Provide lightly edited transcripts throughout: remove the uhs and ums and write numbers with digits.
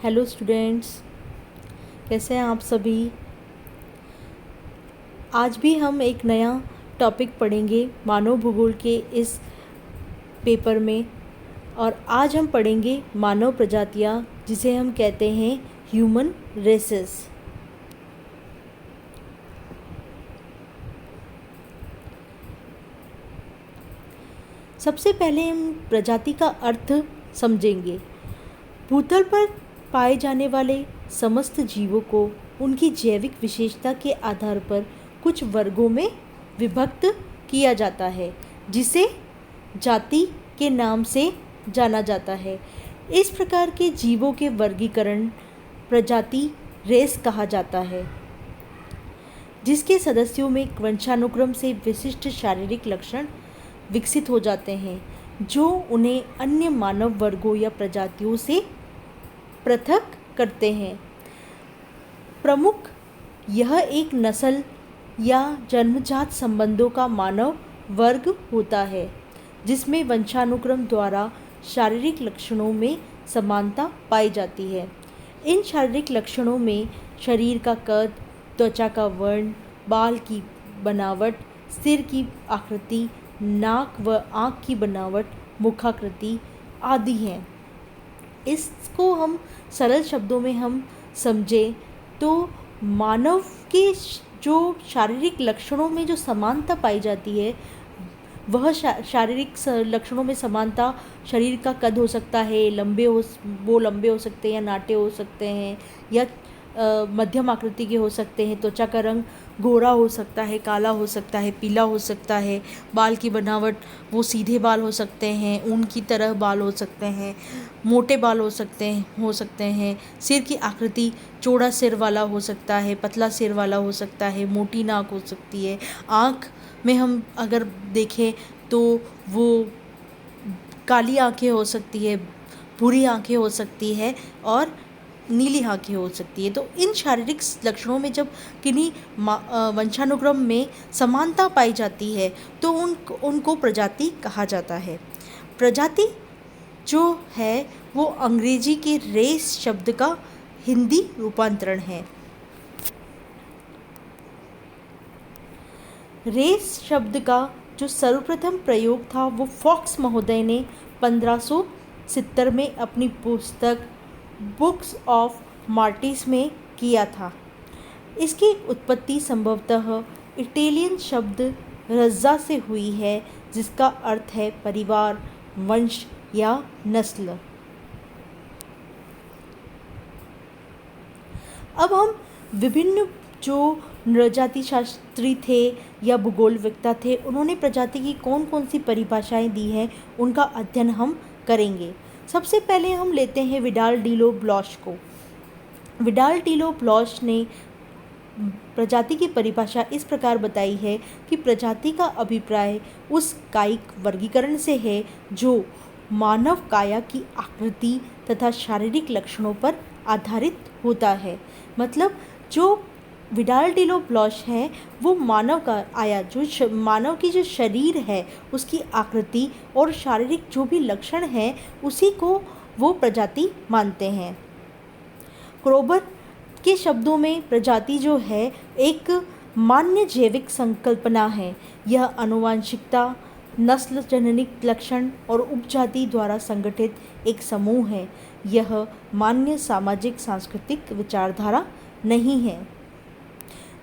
Hello students, कैसे हैं आप सभी। आज भी हम एक नया टॉपिक पढ़ेंगे मानव भूगोल के इस पेपर में। और आज हम पढ़ेंगे मानव प्रजातियां, जिसे हम कहते हैं ह्यूमन रेसेस। सबसे पहले हम प्रजाति का अर्थ समझेंगे। भूतल पर पाए जाने वाले समस्त जीवों को उनकी जैविक विशेषता के आधार पर कुछ वर्गों में विभक्त किया जाता है, जिसे जाति के नाम से जाना जाता है। इस प्रकार के जीवों के वर्गीकरण प्रजाति रेस कहा जाता है, जिसके सदस्यों में वंशानुक्रम से विशिष्ट शारीरिक लक्षण विकसित हो जाते हैं, जो उन्हें अन्य मानव वर्गों या प्रजातियों से पृथक करते हैं। प्रमुख यह एक नस्ल या जन्मजात संबंधों का मानव वर्ग होता है, जिसमें वंशानुक्रम द्वारा शारीरिक लक्षणों में समानता पाई जाती है। इन शारीरिक लक्षणों में शरीर का कद, त्वचा का वर्ण, बाल की बनावट, सिर की आकृति, नाक व आँख की बनावट, मुखाकृति आदि हैं। इसको हम सरल शब्दों में हम समझें तो मानव के जो शारीरिक लक्षणों में जो समानता पाई जाती है, वह शारीरिक लक्षणों में समानता शरीर का कद हो सकता है, वो लंबे हो सकते हैं या नाटे हो सकते हैं, या मध्यम आकृति के हो सकते हैं। त्वचा का रंग गोरा हो सकता है, काला हो सकता है, पीला हो सकता है। बाल की बनावट वो सीधे बाल हो सकते हैं, ऊन की तरह बाल हो सकते हैं, मोटे बाल हो सकते हैं। सिर की आकृति चौड़ा सिर वाला हो सकता है, पतला सिर वाला हो सकता है, मोटी नाक हो सकती है। आँख में हम अगर देखें तो वो काली आँखें हो सकती है, भूरी आँखें हो सकती है और नीली आँखें हो सकती है। तो इन शारीरिक लक्षणों में जब किन्हीं वंशानुक्रम में समानता पाई जाती है तो उनको प्रजाति कहा जाता है। प्रजाति जो है वो अंग्रेजी के रेस शब्द का हिंदी रूपांतरण है। रेस शब्द का जो सर्वप्रथम प्रयोग था वो फॉक्स महोदय ने 1570 में अपनी पुस्तक बुक्स ऑफ मार्टिस में किया था। इसकी उत्पत्ति संभवतः इटालियन शब्द रज़्ज़ा से हुई है, जिसका अर्थ है परिवार, वंश या नस्ल। अब हम विभिन्न जो नृजाति शास्त्री थे या भूगोलविद्ता थे, उन्होंने प्रजाति की कौन कौन सी परिभाषाएं दी हैं, उनका अध्ययन हम करेंगे। सबसे पहले हम लेते हैं विडाल डी लो ब्लॉश को। विडाल डी लो ब्लॉश ने प्रजाति की परिभाषा इस प्रकार बताई है कि प्रजाति का अभिप्राय उस कायिक वर्गीकरण से है जो मानव काया की आकृति तथा शारीरिक लक्षणों पर आधारित होता है। मतलब जो विडाल डी लो ब्लॉश है वो मानव का आया जो मानव की जो शरीर है उसकी आकृति और शारीरिक जो भी लक्षण है उसी को वो प्रजाति मानते हैं। क्रोबर के शब्दों में प्रजाति जो है एक मान्य जैविक संकल्पना है। यह आनुवंशिकता, नस्ल जननिक लक्षण और उपजाति द्वारा संगठित एक समूह है। यह मान्य सामाजिक सांस्कृतिक विचारधारा नहीं है।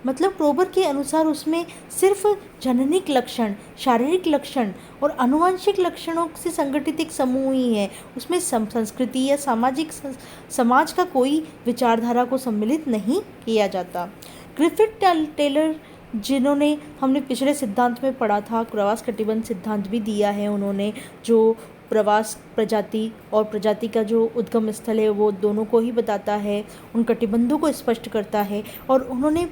मतलब क्रोबर के अनुसार उसमें सिर्फ जननिक लक्षण, शारीरिक लक्षण और आनुवंशिक लक्षणों से संगठित एक समूह ही है। उसमें संस्कृति या समाज का कोई विचारधारा को सम्मिलित नहीं किया जाता। ग्रिफिथ टेलर, जिन्होंने हमने पिछले सिद्धांत में पढ़ा था, प्रवास कटिबंध सिद्धांत भी दिया है उन्होंने, जो प्रवास प्रजाति और प्रजाति का जो उद्गम स्थल है वो दोनों को ही बताता है, उन कटिबंधों को स्पष्ट करता है। और उन्होंने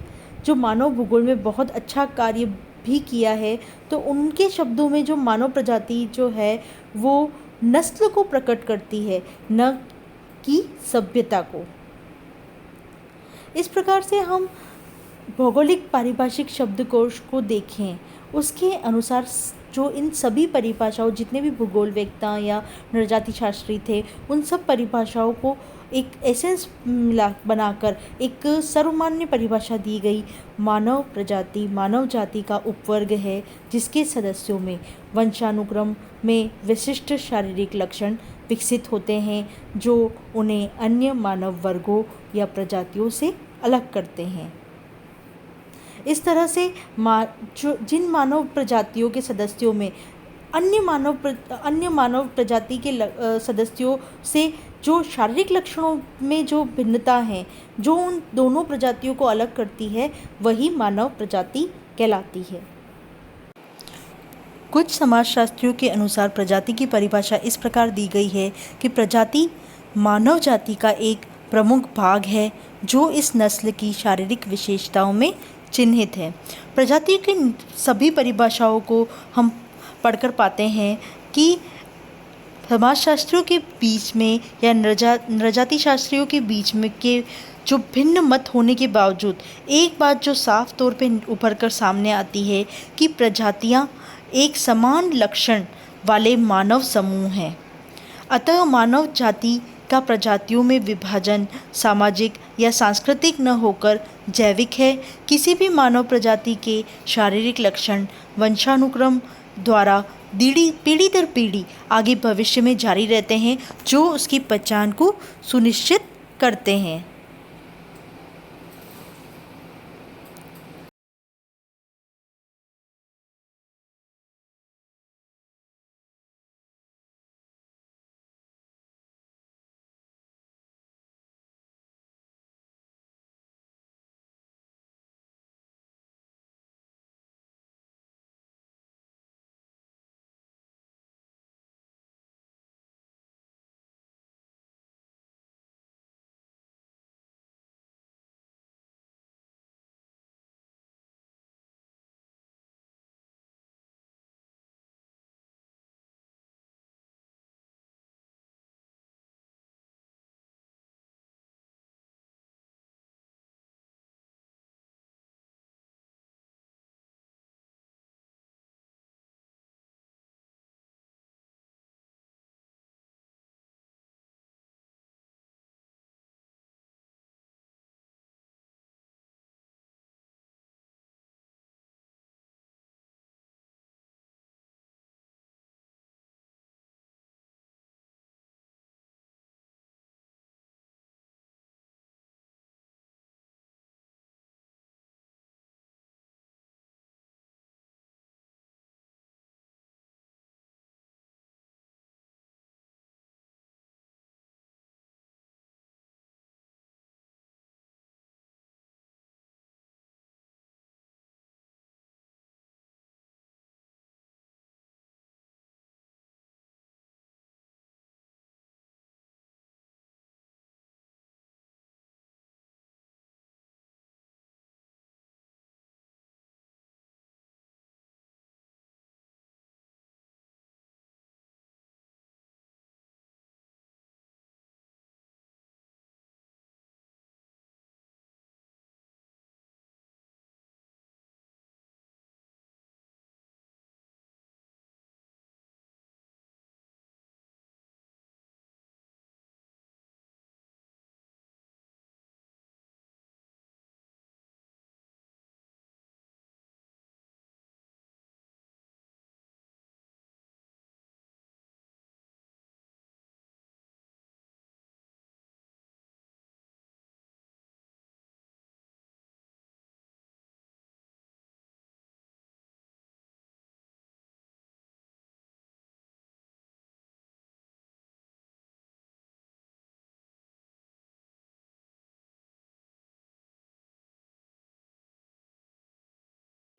जो मानव भूगोल में बहुत अच्छा कार्य भी किया है, तो उनके शब्दों में जो मानव प्रजाति जो है वो नस्ल को प्रकट करती है, न कि सभ्यता को। इस प्रकार से हम भौगोलिक पारिभाषिक शब्दकोश को देखें, उसके अनुसार जो इन सभी परिभाषाओं, जितने भी भूगोलवेत्ता या नृजाति शास्त्री थे, उन सब परिभाषाओं को एक एसेंस मिला बनाकर एक सर्वमान्य परिभाषा दी गई। मानव प्रजाति मानव जाति का उपवर्ग है जिसके सदस्यों में वंशानुक्रम में विशिष्ट शारीरिक लक्षण विकसित होते हैं जो उन्हें अन्य मानव वर्गों या प्रजातियों से अलग करते हैं। इस तरह से जिन मानव प्रजातियों के सदस्यों में अन्य मानव प्रजाति के सदस्यों से जो शारीरिक लक्षणों में जो भिन्नता है, जो उन दोनों प्रजातियों को अलग करती है, वही मानव प्रजाति कहलाती है। कुछ समाजशास्त्रियों के अनुसार प्रजाति की परिभाषा इस प्रकार दी गई है कि प्रजाति मानव जाति का एक प्रमुख भाग है जो इस नस्ल की शारीरिक विशेषताओं में चिन्हित है। प्रजाति की सभी परिभाषाओं को हम पढ़कर पाते हैं कि समाजशास्त्रियों के बीच में या नृजाति शास्त्रियों के बीच में के जो भिन्न मत होने के बावजूद एक बात जो साफ तौर पे उभर कर सामने आती है कि प्रजातियां एक समान लक्षण वाले मानव समूह हैं। अतः मानव जाति का प्रजातियों में विभाजन सामाजिक या सांस्कृतिक न होकर जैविक है। किसी भी मानव प्रजाति के शारीरिक लक्षण वंशानुक्रम द्वारा पीढ़ी दर पीढ़ी आगे भविष्य में जारी रहते हैं जो उसकी पहचान को सुनिश्चित करते हैं।